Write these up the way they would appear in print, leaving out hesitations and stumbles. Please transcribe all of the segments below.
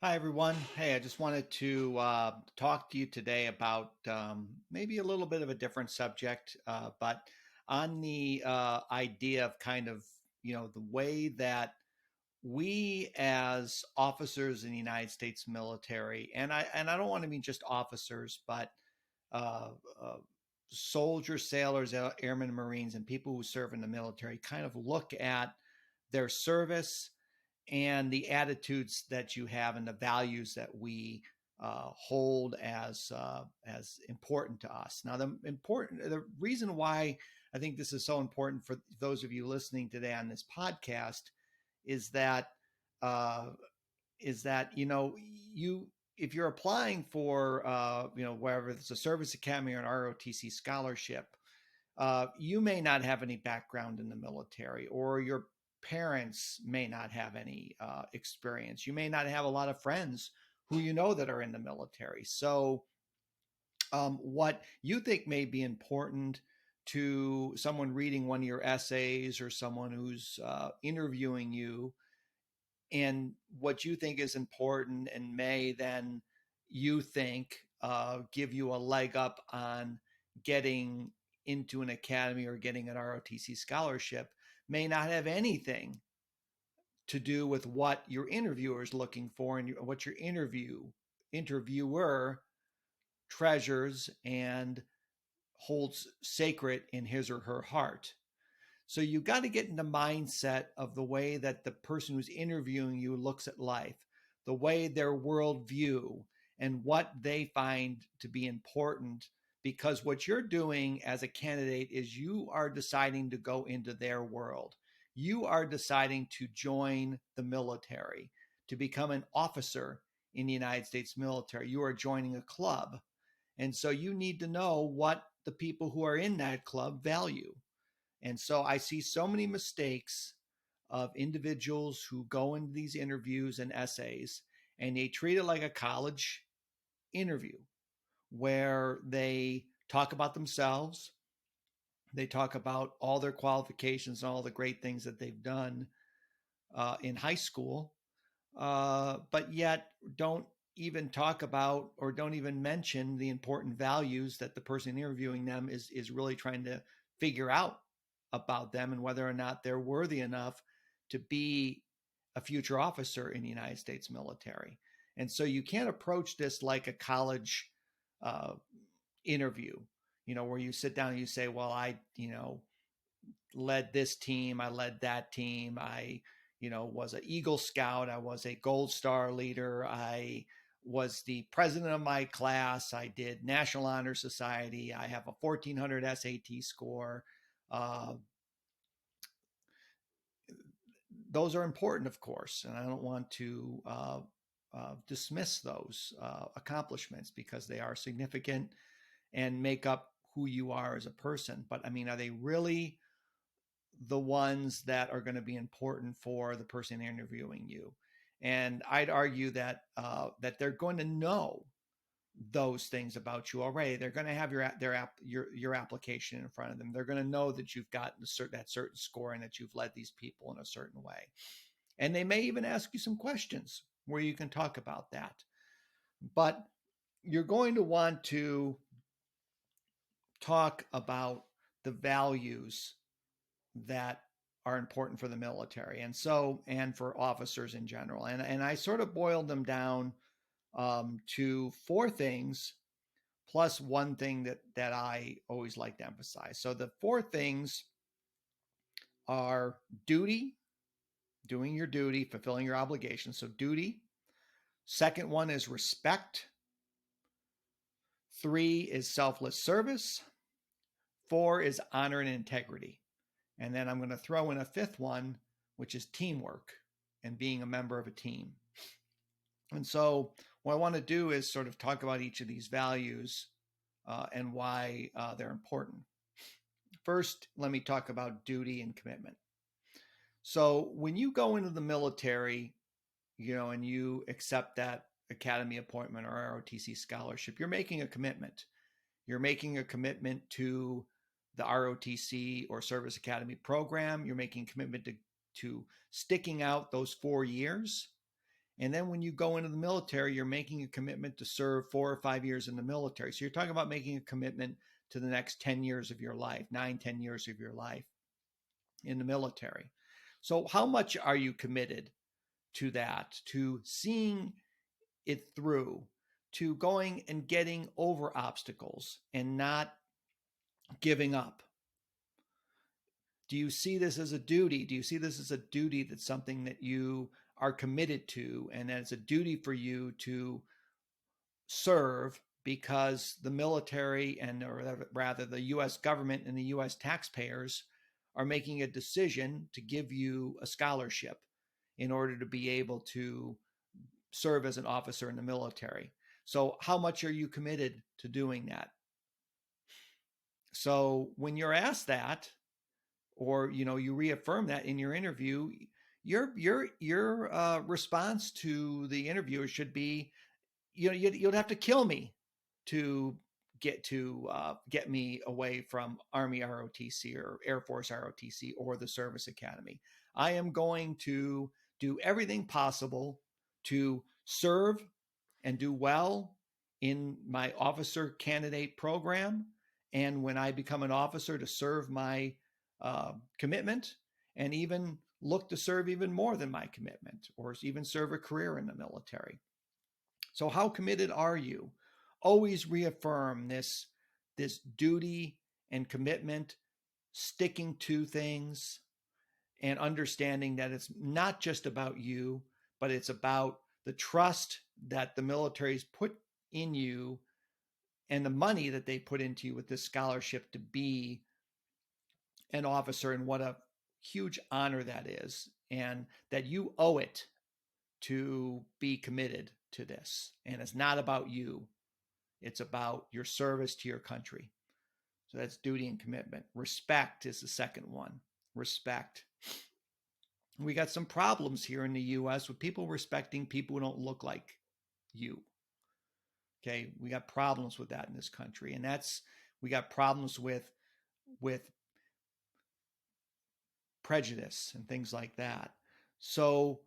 Hi, everyone. Hey, I just wanted to talk to you today about maybe a little bit of a different subject, but on the idea of kind of, the way that we as officers in the United States military, and I don't want to mean just officers, but uh, uh, soldiers, sailors, airmen, Marines, and people who serve in the military kind of look at their service and the attitudes that you have and the values that we hold as important to us. Now, the reason why I think this is so important for those of you listening today on this podcast is that uh, you if you're applying for wherever it's a service academy or an ROTC scholarship, you may not have any background in the military, or your parents may not have any experience. You may not have a lot of friends who that are in the military. So, what you think may be important to someone reading one of your essays or someone who's interviewing you, and what you think is important and may then you think give you a leg up on getting into an academy or getting an ROTC scholarship may not have anything to do with what your interviewer is looking for and what your interviewer treasures and holds sacred in his or her heart. So you got to get in the mindset of the way that the person who's interviewing you looks at life, the way their worldview and what they find to be important. Because what you're doing as a candidate is you are deciding to go into their world. You are deciding to join the military, to become an officer in the United States military. You are joining a club. And so you need to know what the people who are in that club value. And so I see so many mistakes of individuals who go into these interviews and essays and they treat it like a college interview where they talk about themselves, they talk about all their qualifications and all the great things that they've done in high school, but yet don't even talk about or don't even mention the important values that the person interviewing them is really trying to figure out about them and whether or not they're worthy enough to be a future officer in the United States military. And so you can't approach this like a college uh, interview, where you sit down and you say, well, I, led this team, I led that team, I, was an Eagle Scout, I was a Gold Star leader, I was the president of my class, I did National Honor Society, I have a 1400 SAT score. Uh, those are important, of course, and I don't want to dismiss those accomplishments because they are significant and make up who you are as a person. But I mean, are they really the ones that are going to be important for the person interviewing you? And I'd argue that that they're going to know those things about you already. They're going to have your application in front of them. They're going to know that you've gotten that certain score and that you've led these people in a certain way. And they may even ask you some questions where you can talk about that. But you're going to want to talk about the values that are important for the military and for officers in general. And I sort of boiled them down to four things plus one thing that I always like to emphasize. So the four things are duty, doing your duty, fulfilling your obligations. So duty. Second one is respect. Three is selfless service. Four is honor and integrity. And then I'm going to throw in a fifth one, which is teamwork and being a member of a team. And so what I want to do is sort of talk about each of these values and why they're important. First, let me talk about duty and commitment. So when you go into the military, and you accept that academy appointment or ROTC scholarship, you're making a commitment. You're making a commitment to the ROTC or Service Academy program. You're making a commitment to sticking out those 4 years. And then when you go into the military, you're making a commitment to serve 4 or 5 years in the military. So you're talking about making a commitment to the next 10 years of your life, 9, 10 years of your life in the military. So how much are you committed to that, to seeing it through, to going and getting over obstacles and not giving up? Do you see this as a duty? Do you see this as a duty that's something that you are committed to, and that it's a duty for you to serve because the military and, or rather, the US government and the US taxpayers are making a decision to give you a scholarship in order to be able to serve as an officer in the military? So how much are you committed to doing that? So when you're asked that, or you reaffirm that in your interview, your response to the interviewer should be, you'd have to kill me to get me away from Army ROTC or Air Force ROTC or the Service Academy. I am going to do everything possible to serve and do well in my officer candidate program, and when I become an officer, to serve my commitment, and even look to serve even more than my commitment, or even serve a career in the military. So how committed are you? Always reaffirm this duty and commitment, sticking to things, and understanding that it's not just about you, but it's about the trust that the military's put in you and the money that they put into you with this scholarship to be an officer, and what a huge honor that is, and that you owe it to be committed to this. And it's not about you, it's about your service to your country. So that's duty and commitment. Respect is the second one. Respect. We got some problems here in the US with people respecting people who don't look like you. Okay, we got problems with that in this country, and we got problems with prejudice and things like that. So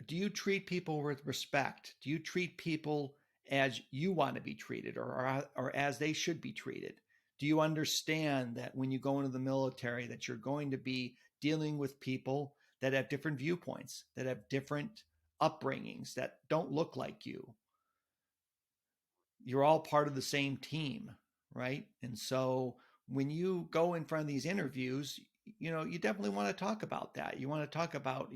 do you treat people with respect? Do you treat people as you want to be treated, or as they should be treated? Do you understand that when you go into the military, that you're going to be dealing with people that have different viewpoints, that have different upbringings, that don't look like you? You're all part of the same team, right? And so when you go in front of these interviews, you definitely want to talk about that. You want to talk about,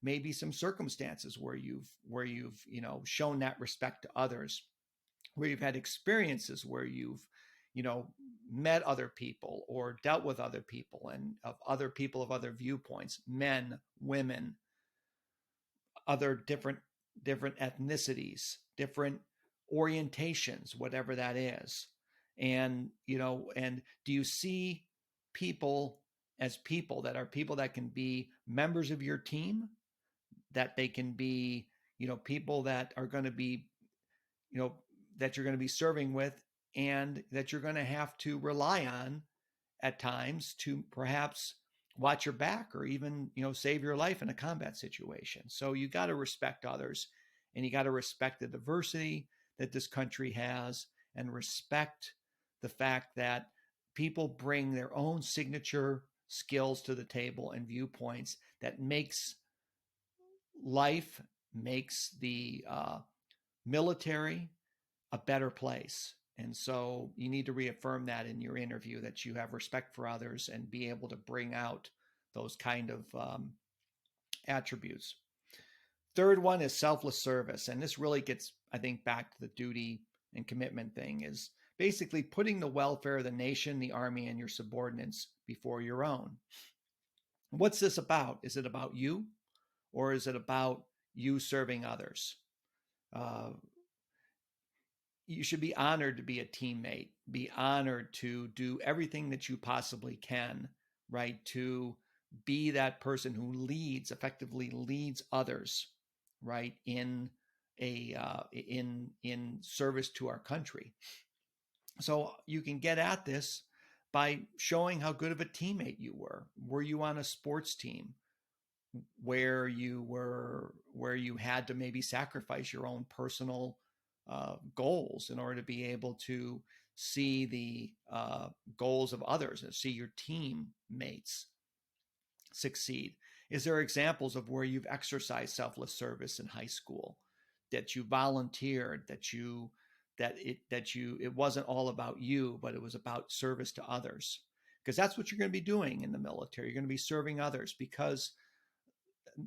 maybe some circumstances where you've shown that respect to others, where you've had experiences where you've, met other people or dealt with other people, and of other people of other viewpoints, men, women, other different ethnicities, different orientations, whatever that is. And do you see people as people that can be members of your team, that they can be, people that are going to be, that you're going to be serving with, and that you're going to have to rely on at times to perhaps watch your back, or even, save your life in a combat situation. So you got to respect others, and you got to respect the diversity that this country has, and respect the fact that people bring their own signature skills to the table and viewpoints that makes the military a better place. And so you need to reaffirm that in your interview, that you have respect for others and be able to bring out those kind of attributes. Third one is selfless service. And this really gets, I think, back to the duty and commitment thing, is basically putting the welfare of the nation, the Army, and your subordinates before your own. What's this about? Is it about you, or is it about you serving others? You should be honored to be a teammate, be honored to do everything that you possibly can, right? To be that person who effectively leads others, right? In service to our country. So you can get at this by showing how good of a teammate you were. Were you on a sports team? where you had to maybe sacrifice your own personal goals in order to be able to see the goals of others and see your teammates succeed? Is there examples of where you've exercised selfless service in high school, that you volunteered, it wasn't all about you, but it was about service to others? Because that's what you're going to be doing in the military. You're going to be serving others, because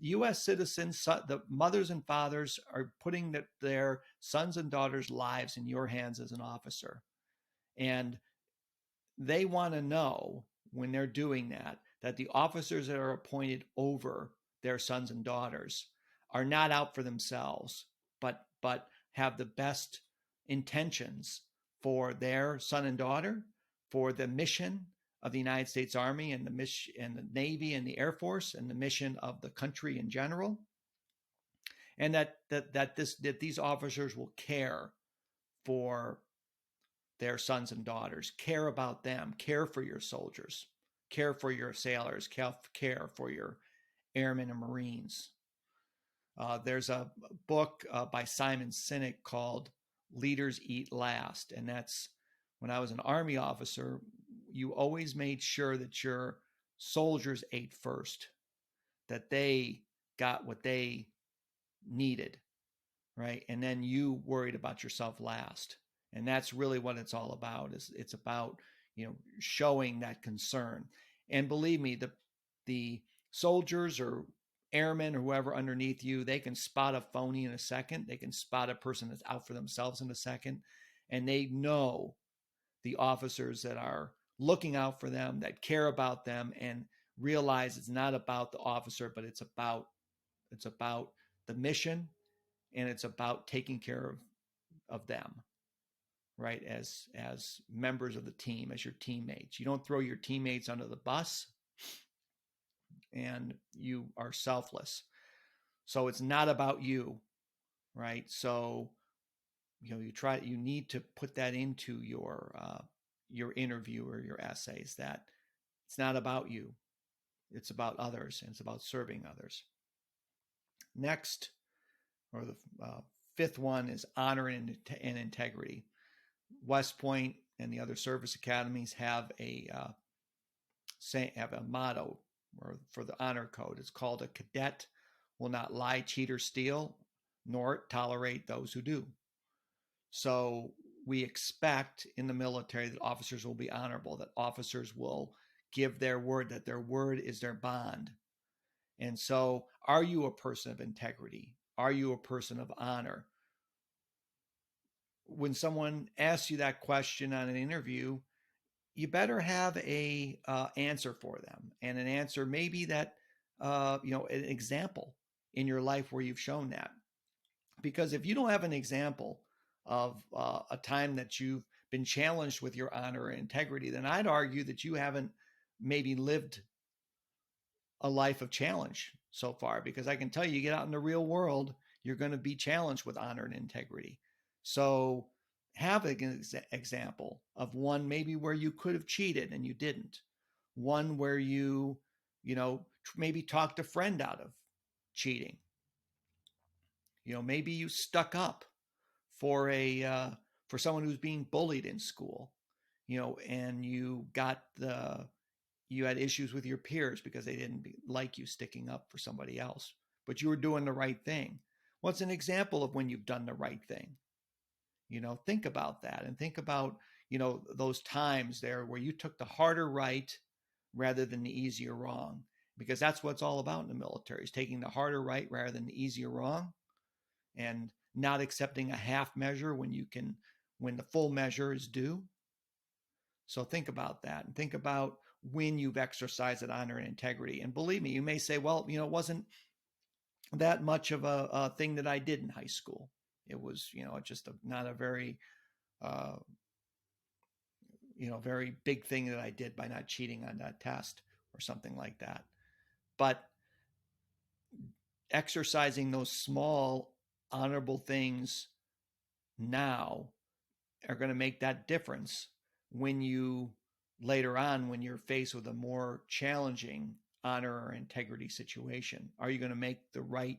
U.S. citizens, the mothers and fathers, are putting their sons and daughters' lives in your hands as an officer. And they want to know, when they're doing that, that the officers that are appointed over their sons and daughters are not out for themselves, but have the best intentions for their son and daughter, for the mission of the United States Army and the mission and the Navy and the Air Force and the mission of the country in general, and that these officers will care for their sons and daughters, care about them, care for your soldiers, care for your sailors, care for your airmen and Marines. There's a book by Simon Sinek called Leaders Eat Last. And that's, when I was an Army officer, you always made sure that your soldiers ate first, that they got what they needed, right? And then you worried about yourself last. And that's really what it's all about. It's about, showing that concern. And believe me, the soldiers or airmen or whoever underneath you, they can spot a phony in a second. They can spot a person that's out for themselves in a second. And they know the officers that are looking out for them, that care about them, and realize it's not about the officer, but it's about the mission, and it's about taking care of them, right? As members of the team, as your teammates. You don't throw your teammates under the bus, and you are selfless. So it's not about you, right? So you need to put that into your interview or your essays, that it's not about you, it's about others, and it's about serving others. Next, or the fifth one, is honor and integrity. West Point and the other service academies have a motto for the honor code. It's called: "A cadet will not lie, cheat, or steal, nor tolerate those who do." So we expect in the military that officers will be honorable, that officers will give their word, that their word is their bond. And so, are you a person of integrity? Are you a person of honor? When someone asks you that question on an interview, you better have a answer for them, and an answer maybe that an example in your life where you've shown that. Because if you don't have an example of a time that you've been challenged with your honor and integrity, then I'd argue that you haven't maybe lived a life of challenge so far. Because I can tell you, get out in the real world, you're going to be challenged with honor and integrity. So have an example of one maybe where you could have cheated and you didn't. One where you maybe talked a friend out of cheating. Maybe you stuck up for someone who's being bullied in school, and you had issues with your peers because they didn't like you sticking up for somebody else, but you were doing the right thing. What's an example of when you've done the right thing? Think about that, and think about, those times there where you took the harder right rather than the easier wrong, because that's what it's all about in the military, is taking the harder right rather than the easier wrong, and not accepting a half measure when the full measure is due. So think about that, and think about when you've exercised that honor and integrity. And believe me, you may say, well, it wasn't that much of a thing that I did in high school. It was, just not a very, very big thing that I did by not cheating on that test or something like that. But exercising those small honorable things now are going to make that difference when you're faced with a more challenging honor or integrity situation? Are you going to make the right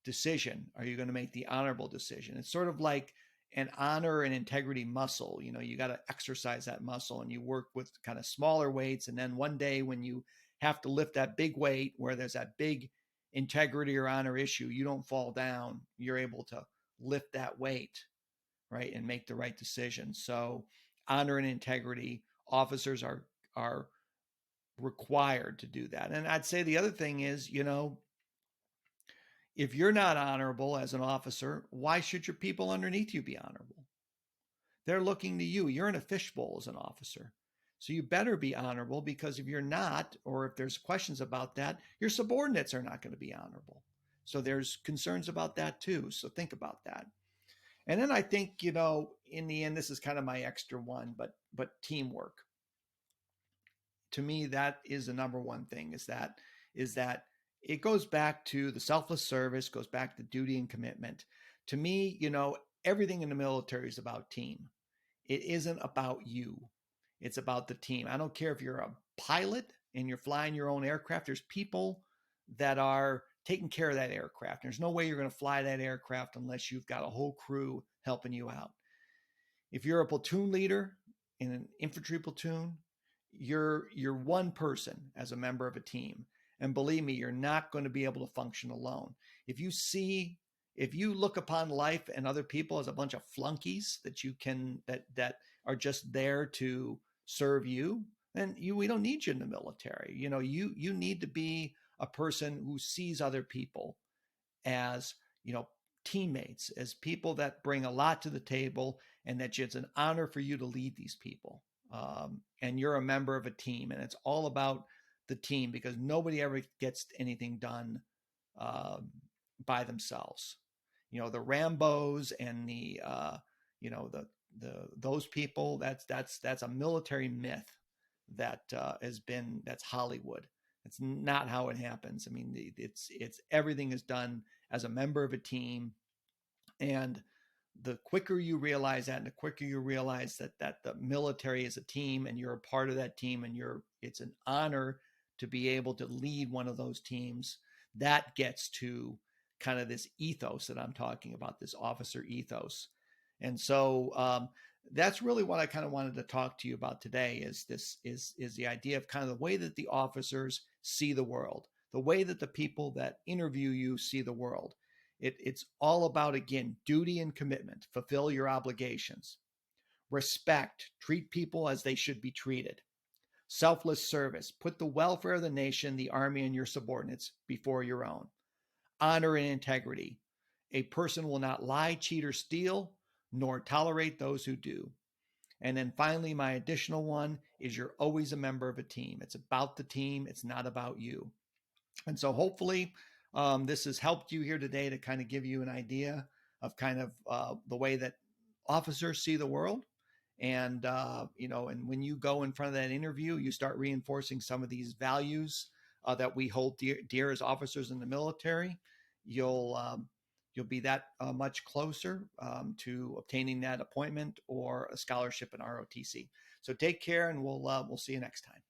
decision? Are you going to make the honorable decision? It's sort of like an honor and integrity muscle. You know, you got to exercise that muscle, and you work with kind of smaller weights. And then one day when you have to lift that big weight where there's that big integrity or honor issue, you don't fall down. You're able to lift that weight, right, and make the right decision. So honor and integrity, officers are required to do that. And I'd say the other thing is, you know, if you're not honorable as an officer, why should your people underneath you be honorable? They're looking to you. You're in a fishbowl as an officer. So you better be honorable, because if you're not, or if there's questions about that, your subordinates are not going to be honorable. So there's concerns about that too. So think about that. And then I think, you know, in the end, this is kind of my extra one, but teamwork. To me, that is the number one thing, is that it goes back to the selfless service, goes back to duty and commitment. To me, you know, everything in the military is about team. It isn't about you. It's about the team. I don't care if you're a pilot and you're flying your own aircraft. There's people that are taking care of that aircraft. There's no way you're going to fly that aircraft unless you've got a whole crew helping you out. If you're a platoon leader in an infantry platoon, you're one person as a member of a team. And believe me, you're not going to be able to function alone. If you look upon life and other people as a bunch of flunkies that are just there to serve you, then we don't need you in the military. You know, you need to be a person who sees other people as, you know, teammates, as people that bring a lot to the table, and that it's an honor for you to lead these people. And you're a member of a team, and it's all about the team, because nobody ever gets anything done by themselves. You know, the Rambos and the those people, that's a military myth that that's Hollywood. It's not how it happens. I mean, it's everything is done as a member of a team. And the quicker you realize that, and the quicker you realize that the military is a team, and you're a part of that team, and it's an honor to be able to lead one of those teams, that gets to kind of this ethos that I'm talking about, this officer ethos. And so that's really what I kind of wanted to talk to you about today, is the idea of kind of the way that the officers see the world, the way that the people that interview you see the world. It's all about, again, duty and commitment. Fulfill your obligations. Respect. Treat people as they should be treated. Selfless service. Put the welfare of the nation, the army, and your subordinates before your own. Honor and integrity. A person will not lie, cheat, or steal, nor tolerate those who do. And then finally, my additional one is, you're always a member of a team. It's about the team. It's not about you. And so hopefully this has helped you here today to kind of give you an idea of kind of the way that officers see the world. And, and when you go in front of that interview, you start reinforcing some of these values that we hold dear as officers in the military. You'll be that much closer to obtaining that appointment or a scholarship in ROTC. So take care, and we'll see you next time.